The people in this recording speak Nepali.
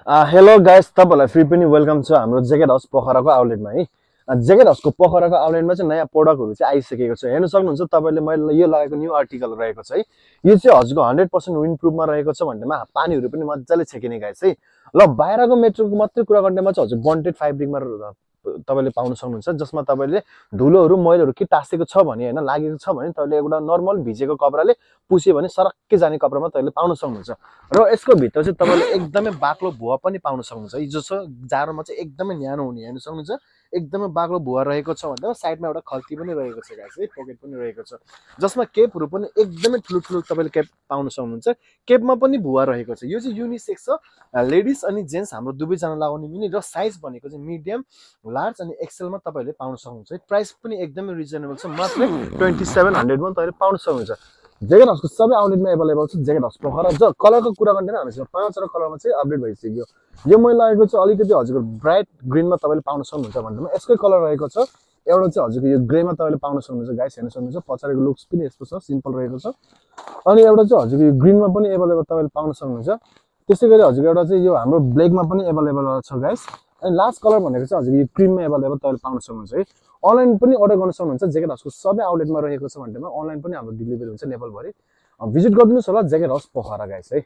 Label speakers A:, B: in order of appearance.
A: हेलो गाइस, तपाईहरुलाई फ्री पनि वेलकम छ हाम्रो जेकेट हाउस पोखराको आउटलेटमा है। जेकेट हाउसको पोखराको आउटलेटमा चाहिँ नयाँ प्रोडक्टहरु चाहिँ आइसकेको छ। हेर्न सक्नुहुन्छ तपाईले मैले यो लगाएको न्यू आर्टिकल रहेको छ है। यो चाहिँ हजुरको 100% विन्ड प्रुफमा रहेको छ भन्नेमा पानीहरु पनि मज्जाले छेकिने गाइस है। ल बाहिरको मेटेरियलको मात्रै कुरा गर्नेमा चाहिँ हजुर बन्डेड फैब्रिकमा तपाईले पाउन सक्नुहुन्छ, जसमा तपाईले धुलोहरु मैलहरु के टासेको छ भने हैन लागेको छ भने तपाईले एउटा नर्मल भिजेको कपडाले पुस्यो भने सरक्कै जाने कपडामा तपाईले पाउन सक्नुहुन्छ। र यसको भित्र चाहिँ तपाईले एकदमै बाक्लो भुवा पनि पाउन सक्नुहुन्छ। यो जो छ जाडोमा चाहिँ एकदमै न्यानो हुने हेर्न सक्नुहुन्छ, एकदमै बाक्लो भुवा रहेको छ भन्दा साइडमा एउटा खल्ती पनि रहेको छ गाइस है, पकेट पनि रहेको छ, जसमा केपहरु पनि एकदमै ठुलो ठुलो तपाईले केप पाउन सक्नुहुन्छ। केपमा पनि भुवा रहेको छ। यो चाहिँ युनिसेक्स छ, लेडिज अनि जेन्ट्स हाम्रो दुवै जना लगाउने मिनी र साइज भनेको चाहिँ मिडियम, लार्ज अनि एक्सेल मा तपाईले पाउन सक्नुहुन्छ है। प्राइस पनि एकदमै रिजनेबल छ, मात्र 2700 मा तपाईले पाउन सक्नुहुन्छ। जेकेट हाउसको सबै आउटलेटमा अवेलेबल छ। जेकेट हाउस पोखरा ज कलरको कुरा गर्दैन हामीसँग 5 वटा कलरमा चाहिँ अपडेट भइसक्यो। यो मैले लागेको चाहिँ अलिकति हजुरको ब्राइट ग्रीनमा तपाईले पाउन सक्नुहुन्छ भन्दैमा यसकै कलर रहेको छ। एउटा चाहिँ हजुरको यो ग्रेमा तपाईले पाउन सक्नुहुन्छ गाइस, हेर्न सक्नुहुन्छ पछाडिको लुक्स पनि यस्तो छ, सिम्पल रहेको छ। अनि एउटा चाहिँ हजुरको यो ग्रीनमा पनि अवेलेबल तपाईले पाउन सक्नुहुन्छ। त्यसैगरी हजुरको एउटा चाहिँ यो हाम्रो ब्ल्याकमा पनि अवेलेबल छ गाइस। अनि लास्ट कलर भनेको चाहिँ हजुरको यो क्रीममा अवेलेबल तपाईले पाउन सक्नुहुन्छ है। अनलाइन पनि अर्डर गर्न सक्नुहुन्छ। जेकेट हाउसको सबै आउटलेटमा रहेको छ भन्दैमा अनलाइन पनि हाम्रो डेलिभरी हुन्छ नेपालभरि। भिजिट गरिदिनुस् होला जेकेट हाउस पोखरा गाइस है।